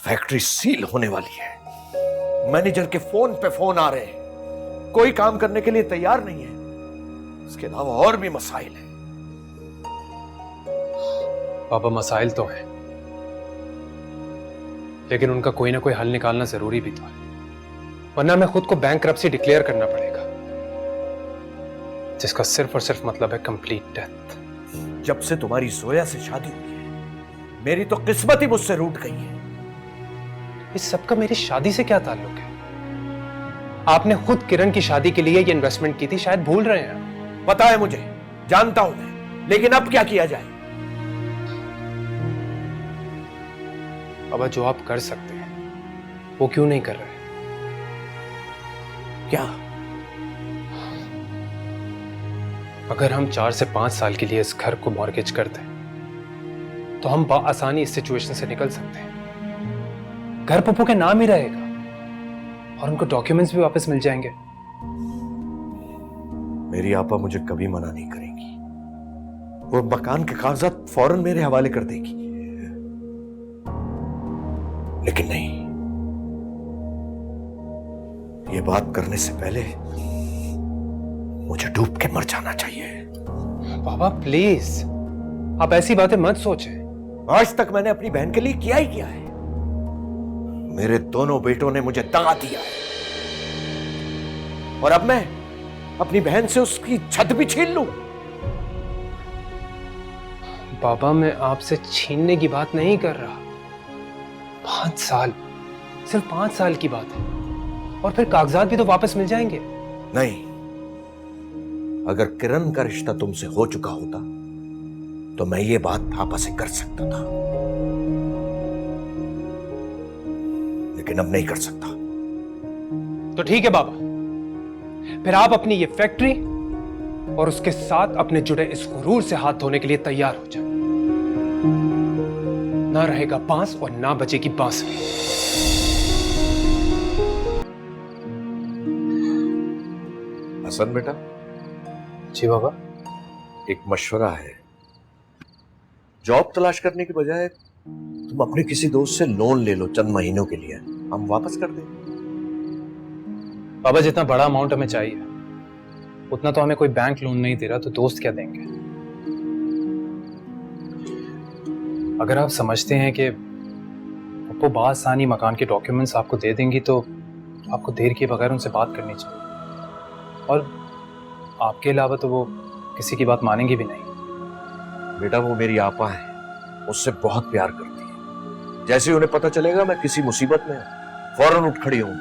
Factory seal होने वाली है। मैनेजर के फोन पे फोन आ रहे हैं, कोई काम करने के लिए तैयार नहीं है। इसके अलावा और भी मसाइल हैं। पापा मसाइल तो हैं, लेकिन उनका कोई ना कोई हल निकालना जरूरी भी तो है, वरना मैं खुद को बैंकरप्सी डिक्लेयर करना पड़ेगा, जिसका सिर्फ और सिर्फ मतलब है कंप्लीट डेथ। जब से तुम्हारी जोया से शादी हुई है, मेरी तो किस्मत ही मुझसे रूठ गई है। इस सब का मेरी शादी से क्या ताल्लुक है? आपने खुद किरण की शादी के लिए ये इन्वेस्टमेंट की थी, शायद भूल रहे हैं। पता है मुझे, जानता हूं मैं, लेकिन अब क्या किया जाए? अब जो आप कर सकते हैं वो क्यों नहीं कर रहे? क्या? अगर हम 4 से 5 साल के लिए इस घर को मॉर्गेज कर दें तो हम आसानी इस सिचुएशन से निकल सकते हैं। घर पप्पू के नाम ही रहेगा और उनको डॉक्यूमेंट्स भी वापस मिल जाएंगे। मेरी आपा मुझे कभी मना नहीं करेगी। वो मकान के कागजात फौरन मेरे हवाले कर देगी। लेकिन नहीं, ये बात करने से पहले मुझे डूब के मर जाना चाहिए। बाबा प्लीज, आप ऐसी बातें मत सोचें। आज तक मैंने अपनी बहन के लिए किया ही किया है। मेरे दोनों बेटों ने मुझे दगा दिया है, और अब मैं अपनी बहन से उसकी छत भी छीन लूं? बाबा मैं आपसे छीनने की बात नहीं कर रहा। 5 साल, सिर्फ 5 साल की बात है, और फिर कागजात भी तो वापस मिल जाएंगे। नहीं, अगर किरण का रिश्ता तुमसे हो चुका होता तो मैं ये बात आपस से कर सकता था, लेकिन अब नहीं कर सकता। तो ठीक है बाबा, फिर आप अपनी ये फैक्ट्री और उसके साथ अपने जुड़े इस गुरूर से हाथ धोने के लिए तैयार हो जाए। ना रहेगा बांस और ना बचेगी बांसुरी। हसन बेटा। जी बाबा। एक मशवरा है, जॉब तलाश करने के बजाय तुम अपने किसी दोस्त से लोन ले लो चंद महीनों के लिए, हम वापस कर दें। बाबा जितना बड़ा अमाउंट हमें चाहिए उतना तो हमें कोई बैंक लोन नहीं दे रहा, तो दोस्त क्या देंगे? अगर आप समझते हैं कि वो बासानी मकान के डॉक्यूमेंट्स आपको दे देंगी तो आपको देर किए बगैर उनसे बात करनी चाहिए, और आपके अलावा तो वो किसी की बात मानेंगे भी नहीं। बेटा वो मेरी आपा है, मुझसे बहुत प्यार करती है। जैसे ही उन्हें पता चलेगा मैं किसी मुसीबत में फौरन उठ खड़ी हूं।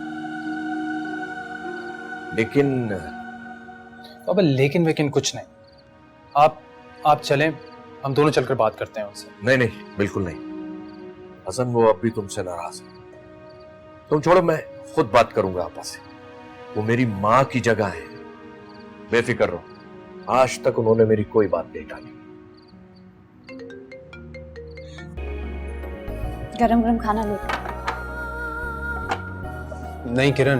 लेकिन बाबा लेकिन कुछ नहीं। आप चलें, हम दोनों चलकर बात करते हैं उनसे। नहीं नहीं, बिल्कुल नहीं हसन, वो अब भी तुमसे नाराज है। तुम छोड़ो, मैं खुद बात करूंगा आपा से। वो मेरी मां की जगह है, बेफिक्र रहो। आज तक उन्होंने मेरी कोई बात नहीं टाली। गरम गरम खाना लो। नहीं किरण,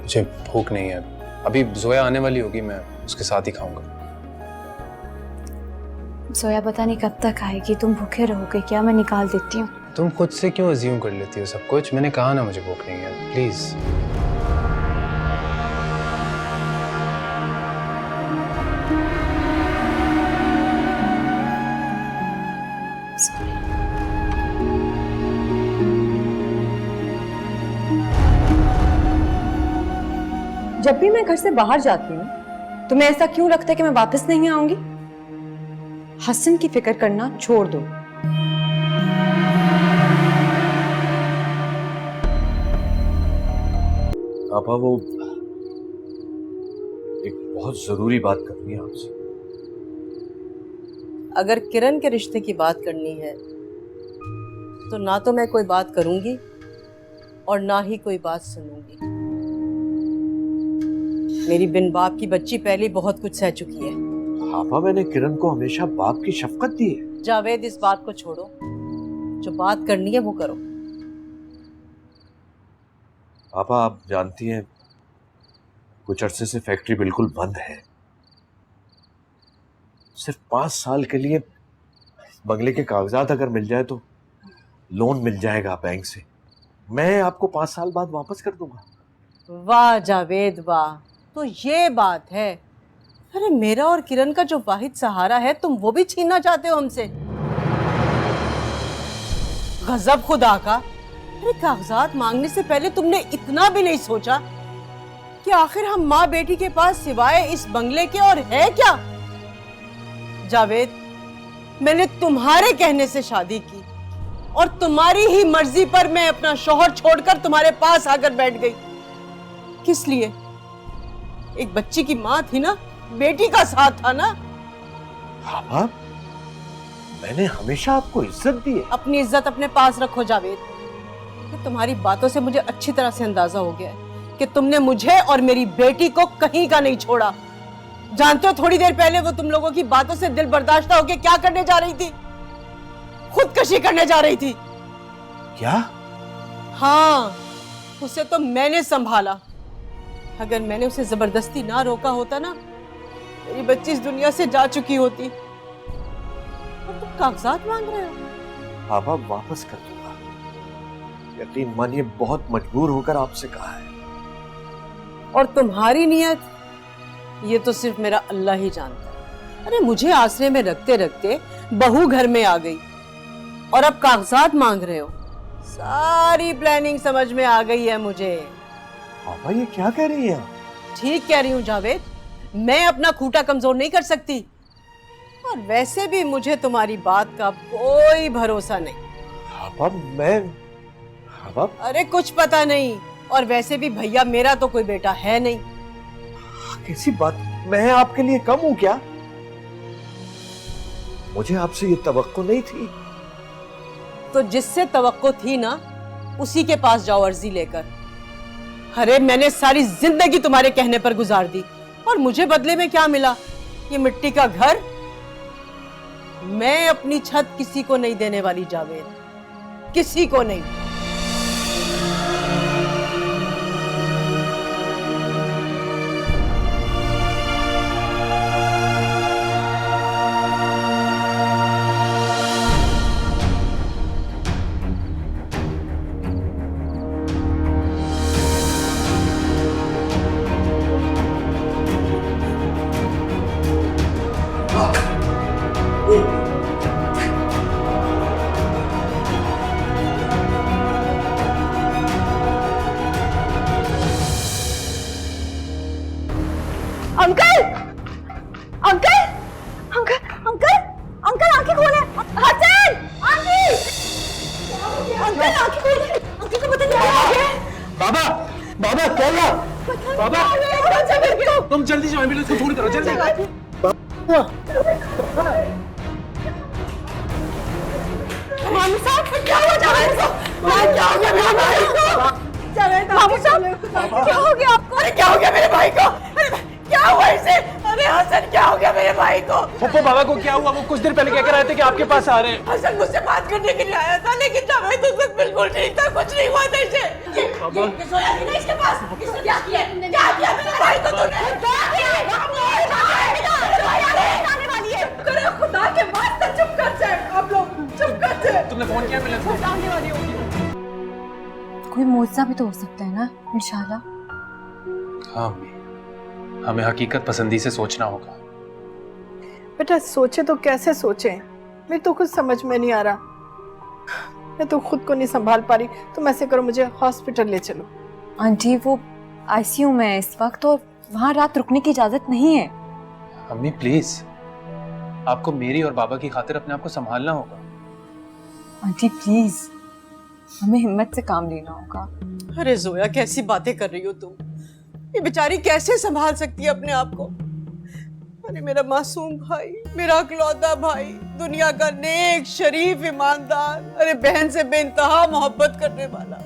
मुझे भूख नहीं है। अभी जोया आने वाली होगी, मैं उसके साथ ही खाऊंगा। सोया पता नहीं कब तक आएगी। तुम भूखे रहोगे क्या? मैं निकाल देती हूँ। तुम खुद से क्यों अज्यूम कर लेती हो सब कुछ? मैंने कहा ना मुझे भूख नहीं है, प्लीज। जब भी मैं घर से बाहर जाती हूँ तुम्हें ऐसा क्यों लगता है कि मैं वापस नहीं आऊंगी? हसन की फिक्र करना छोड़ दो। आपा वो एक बहुत जरूरी बात करनी है आपसे। अगर किरण के रिश्ते की बात करनी है तो ना तो मैं कोई बात करूंगी और ना ही कोई बात सुनूंगी। मेरी बिन बाप की बच्ची पहले बहुत कुछ सह चुकी है। आपा मैंने किरण को हमेशा बाप की शफकत दी है। जावेद इस बात को छोड़ो, जो बात करनी है वो करो। आपा आप जानती हैं कुछ अरसे से फैक्ट्री बिल्कुल बंद है। सिर्फ 5 साल के लिए बंगले के कागजात अगर मिल जाए तो लोन मिल जाएगा बैंक से, मैं आपको 5 साल बाद वापस कर दूंगा। वाह जावेद वाह, तो ये बात है। अरे मेरा और किरण का जो वाहिद सहारा है तुम वो भी छीनना चाहते हो हमसे। गजब खुदा का। अरे कागजात मांगने से पहले तुमने इतना भी नहीं सोचा कि आखिर हम माँ बेटी के पास सिवाय इस बंगले के और है क्या? जावेद, मैंने तुम्हारे कहने से शादी की और तुम्हारी ही मर्जी पर मैं अपना शौहर छोड़कर तुम्हारे पास आकर बैठ गई। किस लिए? एक बच्ची की माँ थी ना, बेटी का साथ था ना। हाँ बाप, मैंने हमेशा आपको इज्जत दी है। अपनी इज्जत अपने पास रखो जावेद। कि तुम्हारी बातों से मुझे अच्छी तरह से अंदाजा हो गया है कि तुमने मुझे और मेरी बेटी को कहीं का नहीं छोड़ा। जानते हो थोड़ी देर पहले वो तुम लोगों की बातों से दिल बर्दाश्त होकर क्या करने जा रही थी? खुदकशी करने जा रही थी। क्या? हाँ, उसे तो मैंने संभाला। अगर मैंने उसे जबरदस्ती ना रोका होता ना, मेरी बच्ची इस दुनिया से जा चुकी होती। और तुम कागजात मांग रहे हो? हाँ बाप, वापस कर दूंगा। यकीन मानिए, बहुत मजबूर होकर आपसे कहा है। और तुम्हारी नियत, ये तो सिर्फ मेरा अल्लाह ही जानता है। अरे मुझे आसरे में रखते रखते बहू घर में आ गई और अब कागजात मांग रहे हो। सारी प्लानिंग समझ में आ गई है मुझे। पापा ये क्या कह रही हैं आप? ठीक कह रही हूँ जावेद, मैं अपना खूंटा कमजोर नहीं कर सकती। और वैसे भी मुझे तुम्हारी बात का कोई भरोसा नहीं। हाँ बाप, हाँ बाप। अरे कुछ पता नहीं, और वैसे भी भैया मेरा तो कोई बेटा है नहीं। कैसी बात, मैं आपके लिए कम हूं क्या? मुझे आपसे ये तवक्को नहीं थी। तो जिससे तवक्को थी ना, उसी के पास जाओ अर्जी लेकर। अरे मैंने सारी जिंदगी तुम्हारे कहने पर गुजार दी और मुझे बदले में क्या मिला? ये मिट्टी का घर। मैं अपनी छत किसी को नहीं देने वाली जावेद, किसी को नहीं। Uncle uncle uncle uncle uncle आंखें खोले। हसन आंखें, अंकल आंखें खोले। अंकल को पता नहीं क्या हो गया। बाबा, बाबा क्या हुआ? बाबा तुम जल्दी से एम्बुलेंस को फोन करो, जल्दी। मामू साहब क्या हुआ जावेद को? क्या हो गया मेरे भाई को? जावेद मामू साहब क्या हो गया आपको? अरे क्या हो गया मेरे भाई को? क्या हुआ इसे? अरे हसन क्या हो गया मेरे भाई को? पप्पू बाबा को क्या हुआ? वो कुछ देर पहले कह कर आए थे कि आपके पास आ रहे हैं। हसन मुझसे बात करने के लिए आया था, लेकिन जावेद उस वक्त बिल्कुल ठीक था, कुछ नहीं हुआ था इसे। ये सोया थी ना इसके पास? इसने क्या किया? क्या किया मेरे भाई को तूने? क्या किया? वाली है। तेरे खुदा के वास्ते चुप कर जाए, आप लोग चुप कर जाए। तुमने फोन किया एम्बुलेंस को? आने वाली होगी। कोई मुआवजा भी तो हो सकता है ना, इंशाल्लाह। हाँ अम्मी, हमें हकीकत पसंदी से सोचना होगा। बेटा सोचे तो कैसे सोचे, मेरे तो कुछ समझ में नहीं आ रहा। मैं तो खुद को नहीं संभाल पा रही। तुम ऐसे करो, मुझे हॉस्पिटल ले चलो। आंटी वो आईसीयू में है इस वक्त और वहाँ रात रुकने की इजाजत नहीं है। अम्मी प्लीज, आपको मेरी और बाबा की खातिर अपने आप को संभालना होगा। आंटी प्लीज, हमें हिम्मत से काम लेना होगा। अरे जोया कैसी बातें कर रही हो तुम? ये बेचारी कैसे संभाल सकती है अपने आप को? अरे मेरा मासूम भाई, मेरा इकलौता भाई, दुनिया का नेक शरीफ ईमानदार, अरे बहन से बेइंतहा मोहब्बत करने वाला।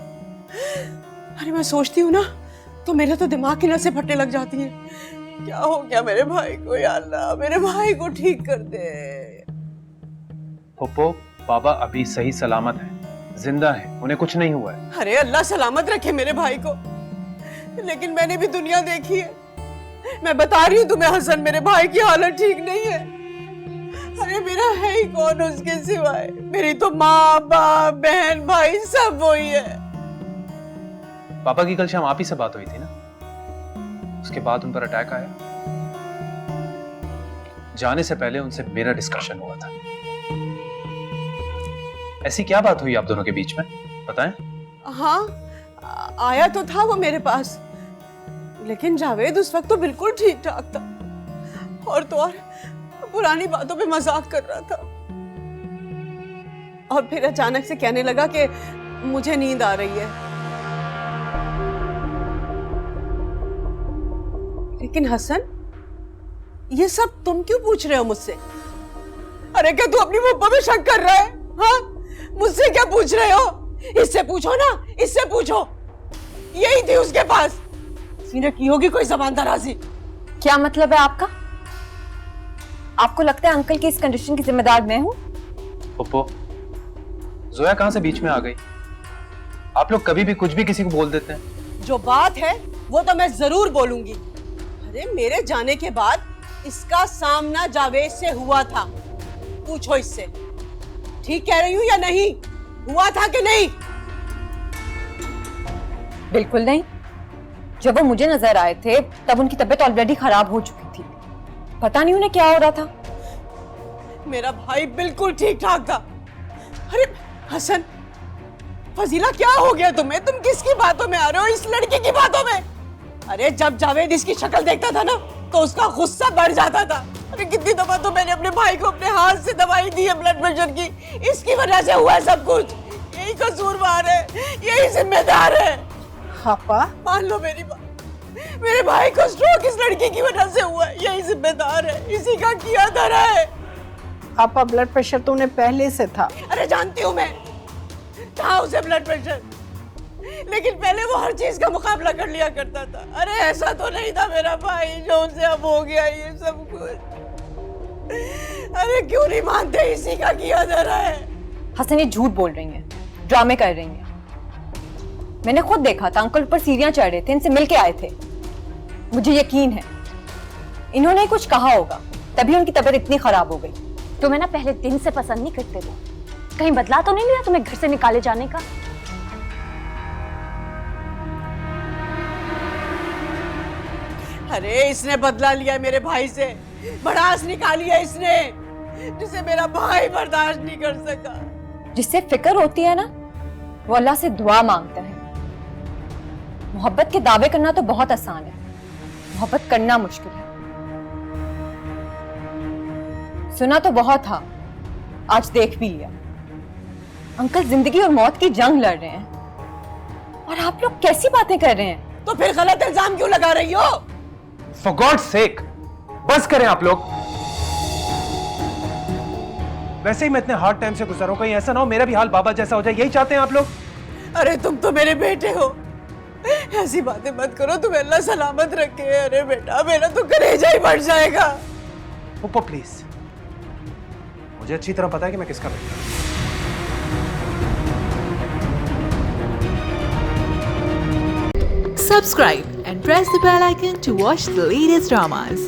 अरे मैं सोचती हूँ ना तो मेरे तो दिमाग की नसें फटने लग जाती हैं। क्या हो गया मेरे भाई को? या अल्लाह मेरे भाई को ठीक कर दे। पप्पू बाबा अभी सही सलामत है, जिंदा है, उन्हें कुछ नहीं हुआ है। अरे अल्लाह सलामत रखे मेरे भाई को, लेकिन मैंने भी दुनिया देखी है। मैं बता रही हूँ तुम्हें हसन, मेरे भाई की हालत ठीक नहीं है। अरे मेरा है ही कौन उसके सिवाय? मेरी तो माँ बाप बहन भाई सब वही है। पापा की कल शाम आप ही से बात हुई थी ना, उसके बाद उन पर अटैक आया। जाने से पहले उनसे मेरा डिस्कशन हुआ था। ऐसी क्या बात हुई आप दोनों के बीच में, बताएं? हाँ, आया तो था वो मेरे पास, लेकिन जावेद उस वक्त तो बिल्कुल ठीक ठाक था, और तो और पुरानी बातों पे मजाक कर रहा था। और फिर अचानक से कहने लगा कि मुझे नींद आ रही है। लेकिन हसन, ये सब तुम क्यों पूछ रहे हो मुझसे? अरे क्या तू अपनी मुब्बा में शक कर रहा है? हाँ, मुझसे क्या पूछ रहे हो? इससे पूछो ना, इससे पूछो। यही थी उसके पास, सीने की होगी कोई जबान दराजी। क्या मतलब है आपका? आपको लगता है अंकल की इस कंडीशन की जिम्मेदार मैं हूँ? पप्पो, जोया कहां से बीच में आ गई? आप लोग कभी भी कुछ भी किसी को बोल देते हैं। जो बात है वो तो मैं जरूर बोलूंगी। अरे मेरे जाने के बाद इसका सामना जावेद से हुआ था, पूछो इससे। ठीक कह रही हूँ या नहीं? हुआ था कि नहीं? बिल्कुल नहीं। जब वो मुझे नजर आए थे तब उनकी तबीयत ऑलरेडी खराब हो चुकी थी। पता नहीं उन्हें क्या हो रहा था। मेरा भाई बिल्कुल ठीक ठाक था। अरे हसन, फजीला क्या हो गया तुम्हें? तुम किसकी बातों में आ रहे हो? इस लड़की की बातों में? अरे जब जावेद इसकी शक्ल देखता था ना तो उसका गुस्सा बढ़ जाता था। अरे कितनी दफा तो मैंने अपने भाई को अपने हाथ से दवाई दी है ब्लड प्रेशर की। इसकी वजह से हुआ है सब कुछ। यही कसूरवार है, यही जिम्मेदार है। पापा, मान लो मेरी बात, मेरे भाई को स्ट्रोक इस लड़की की वजह से हुआ है। यही जिम्मेदार है, इसी का किया धरा है। पापा ब्लड प्रेशर तो उन्हें पहले से था। अरे जानती हूँ मैं, था उसे ब्लड प्रेशर, लेकिन पहले वो हर चीज का मुकाबला कर लिया करता था। अरे ऐसा तो नहीं था मेरा भाई जो उनसे अब हो गया ये सब कुछ। अरे क्यों नहीं मानते? इसी का किया जा रहा है। हसन, ये झूठ बोल रही हैं, ड्रामे कर रही हैं। मैंने खुद देखा था, अंकल ऊपर सीढ़ियां चढ़ रहे थे, इनसे मिलके आए थे। मुझे यकीन है इन्होंने कुछ कहा होगा, तभी उनकी तबीयत इतनी खराब हो गई। तुम्हें ना पहले दिन से पसंद नहीं करते थे। कहीं बदला तो नहीं लिया तुम्हें घर से निकाले जाने का? अरे इसने बदला लिया मेरे भाई से, भड़ास निकाली है इसने, जिसे मेरा भाई बर्दाश्त नहीं कर सका। जिससे फिक्र होती है ना, वो अल्लाह से दुआ मांगता है। मोहब्बत के दावे करना तो बहुत आसान है, मोहब्बत करना मुश्किल है। सुना तो बहुत था, आज देख भी लिया। अंकल जिंदगी और मौत की जंग लड़ रहे हैं, और आप लोग कैसी बातें कर रहे हैं? तो फिर गलत इल्जाम क्यों लगा रही हो? For God's sake, बस करें आप लोग। वैसे ही मैं इतने हार्ड टाइम से गुजर रहा हूं, कहीं ऐसा ना हो मेरा भी हाल बाबा जैसा हो जाए। यही चाहते हैं आप लोग? अरे तुम तो मेरे बेटे हो, ऐसी बातें मत करो। तुम्हें अल्लाह सलामत रखे। अरे बेटा, मेरा तो कलेजा ही बढ़ जाएगा। पप्पो प्लीज, मुझे अच्छी तरह पता है कि मैं किसका बेटा हूं। Subscribe and press the bell icon to watch the latest dramas.